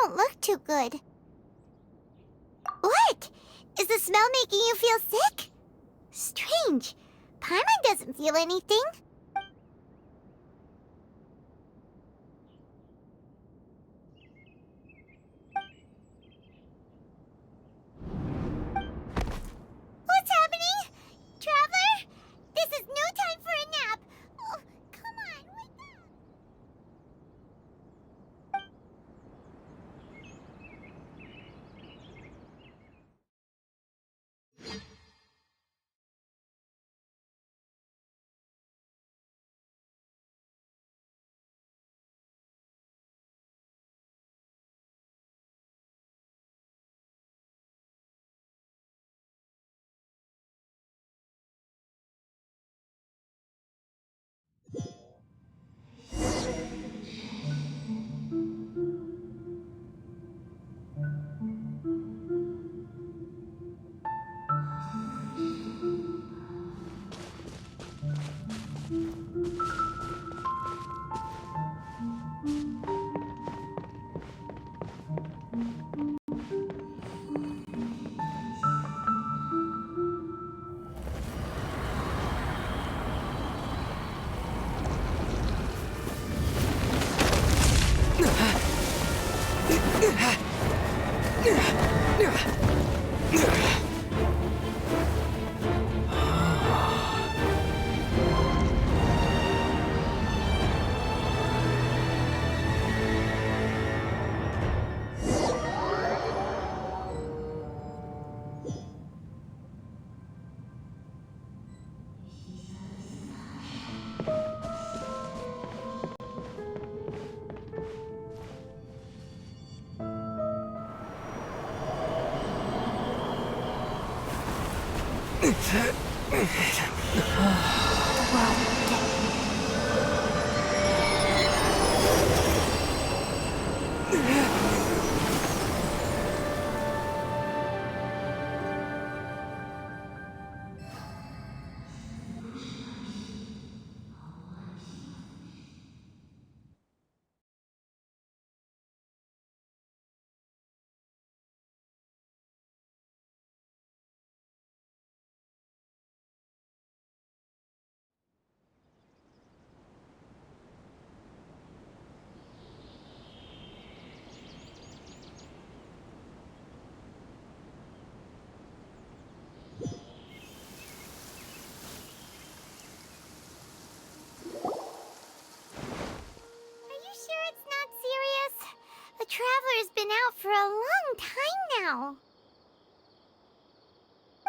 don't look too good. What? Is the smell making you feel sick? Strange. Paimon doesn't feel anything. What's happening? Traveler? This is no time for a nap. Oh, come on, wake up. The Traveler's been out for a long time now.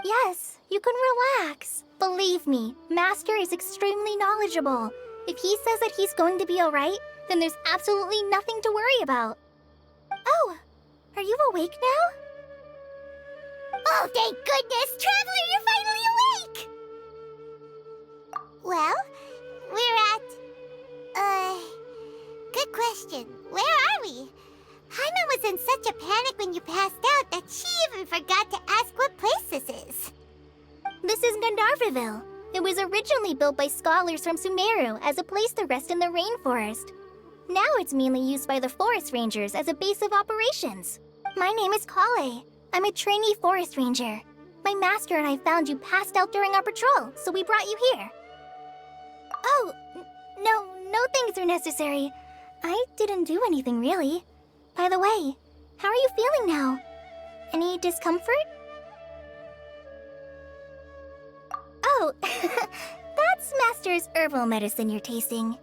Yes, you can relax. Believe me, Master is extremely knowledgeable. If he says that he's going to be alright, then there's absolutely nothing to worry about. Oh, are you awake now? Oh, thank goodness! Traveler, you're finally awake! Well, we're at... Good question. Where are we? Paimon was in such a panic when you passed out that she even forgot to ask what place this is. This is Gandharvaville. It was originally built by scholars from Sumeru as a place to rest in the rainforest. Now it's mainly used by the forest rangers as a base of operations. My name is Kale. I'm a trainee forest ranger. My master and I found you passed out during our patrol, so we brought you here. Oh, no things are necessary. I didn't do anything really. By the way, how are you feeling now? Any discomfort? Oh, that's Master's herbal medicine you're tasting.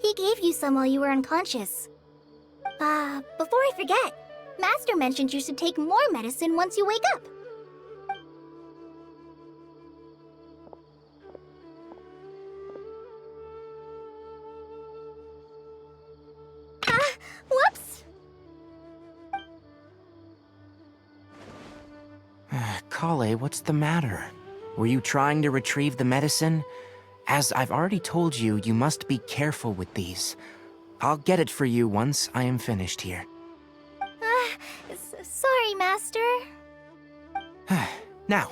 He gave you some while you were unconscious. Before I forget, Master mentioned you should take more medicine once you wake up. Whoops! Kale, what's the matter? Were you trying to retrieve the medicine? As I've already told you, you must be careful with these. I'll get it for you once I am finished here. Sorry, Master. Now,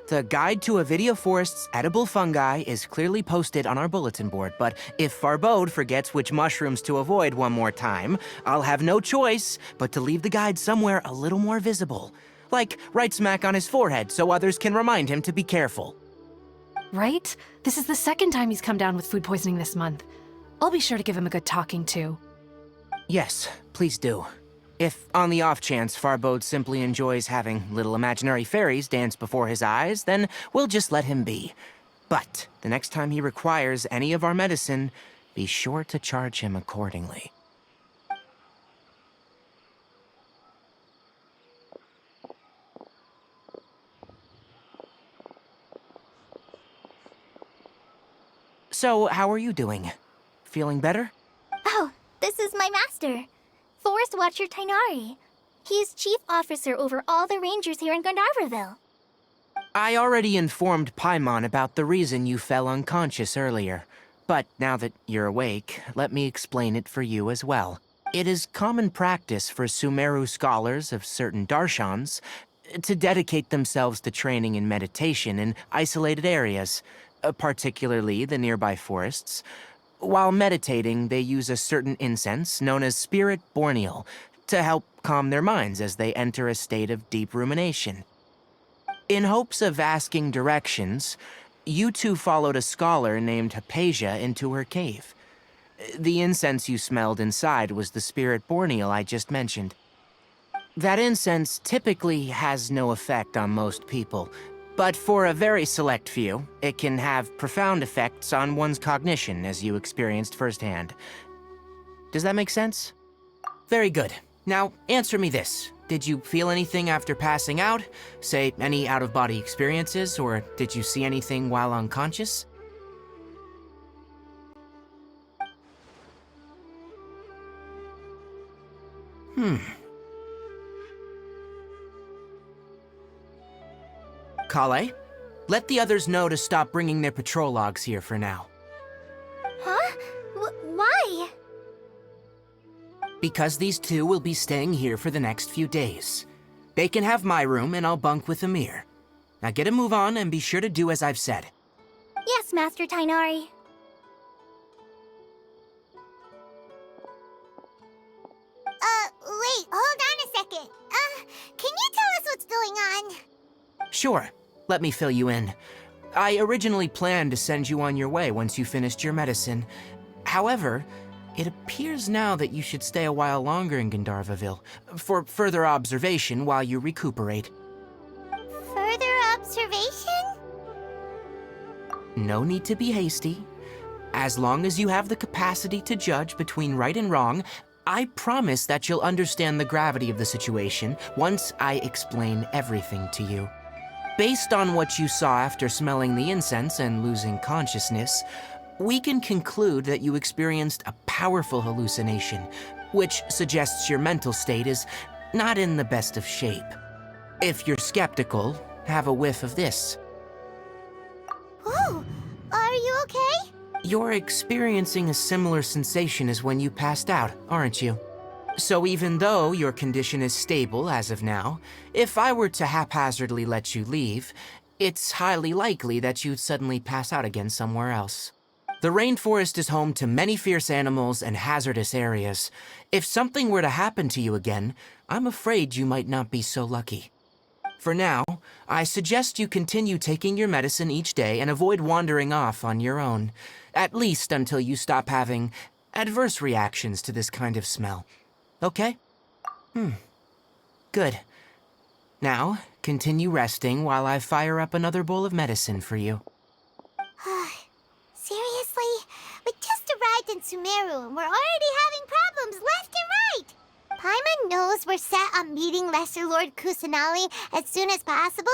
The guide to Avidia Forest's edible fungi is clearly posted on our bulletin board, but if Farbode forgets which mushrooms to avoid one more time, I'll have no choice but to leave the guide somewhere a little more visible. Like right smack on his forehead so others can remind him to be careful. Right? This is the second time he's come down with food poisoning this month. I'll be sure to give him a good talking to. Yes, please do. If, on the off chance, Farbode simply enjoys having little imaginary fairies dance before his eyes, then we'll just let him be. But the next time he requires any of our medicine, be sure to charge him accordingly. So, how are you doing? Feeling better? Oh, this is my master, Forest Watcher Tainari. He is chief officer over all the rangers here in Gandharvaville. I already informed Paimon about the reason you fell unconscious earlier. But now that you're awake, let me explain it for you as well. It is common practice for Sumeru scholars of certain darshans to dedicate themselves to training in meditation in isolated areas, particularly the nearby forests. While meditating, they use a certain incense known as Spirit Borneal to help calm their minds as they enter a state of deep rumination. In hopes of asking directions, you two followed a scholar named Hypatia into her cave. The incense you smelled inside was the Spirit Borneal I just mentioned. That incense typically has no effect on most people, but for a very select few, it can have profound effects on one's cognition, as you experienced firsthand. Does that make sense? Very good. Now, answer me this. Did you feel anything after passing out? Say, any out-of-body experiences, or did you see anything while unconscious? Kale, let the others know to stop bringing their patrol logs here for now. Huh? Why? Because these two will be staying here for the next few days. They can have my room and I'll bunk with Amir. Now get a move on and be sure to do as I've said. Yes, Master Tainari. Wait, hold on a second. Can you tell us what's going on? Sure, let me fill you in. I originally planned to send you on your way once you finished your medicine. However, it appears now that you should stay a while longer in Gandharvaville for further observation while you recuperate. Further observation? No need to be hasty. As long as you have the capacity to judge between right and wrong, I promise that you'll understand the gravity of the situation once I explain everything to you. Based on what you saw after smelling the incense and losing consciousness, we can conclude that you experienced a powerful hallucination, which suggests your mental state is not in the best of shape. If you're skeptical, have a whiff of this. Ooh, are you okay? You're experiencing a similar sensation as when you passed out, aren't you? So even though your condition is stable as of now, if I were to haphazardly let you leave, it's highly likely that you'd suddenly pass out again somewhere else. The rainforest is home to many fierce animals and hazardous areas. If something were to happen to you again, I'm afraid you might not be so lucky. For now, I suggest you continue taking your medicine each day and avoid wandering off on your own, at least until you stop having adverse reactions to this kind of smell. Okay? Good. Now, continue resting while I fire up another bowl of medicine for you. Seriously? We just arrived in Sumeru and we're already having problems left and right! Paimon knows we're set on meeting Lesser Lord Kusanali as soon as possible,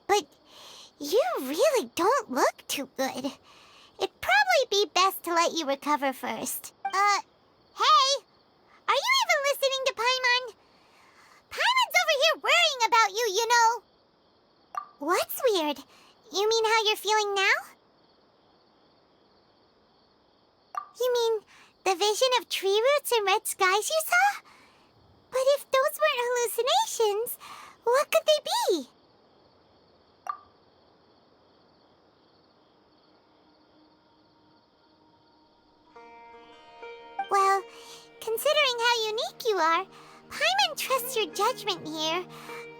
but you really don't look too good. It'd probably be best to let you recover first. Hey! Are you even listening to Paimon? Paimon's over here worrying about you, you know. What's weird? You mean how you're feeling now? You mean the vision of tree roots and red skies you saw? But if those weren't hallucinations, what could they be? Well, considering how unique you are, Paimon trusts your judgment here.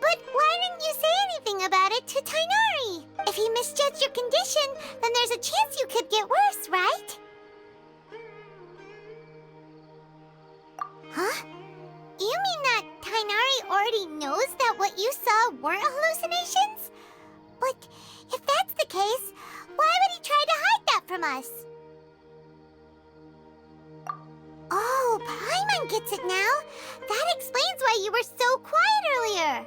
But why didn't you say anything about it to Tainari? If he misjudged your condition, then there's a chance you could get worse, right? Huh? You mean that Tainari already knows that what you saw weren't hallucinations? But if that's the case, why would he try to hide that from us? Oh, Paimon gets it now. That explains why you were so quiet earlier.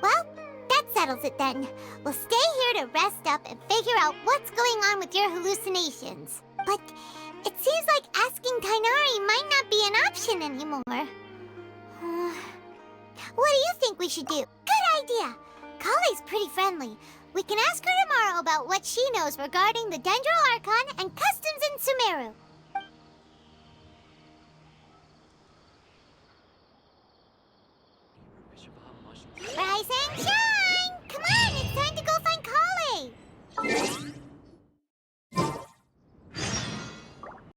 Well, that settles it then. We'll stay here to rest up and figure out what's going on with your hallucinations. But it seems like asking Tainari might not be an option anymore. What do you think we should do? Good idea. Kale's pretty friendly. We can ask her tomorrow about what she knows regarding the Dendro Archon and customs in Sumeru.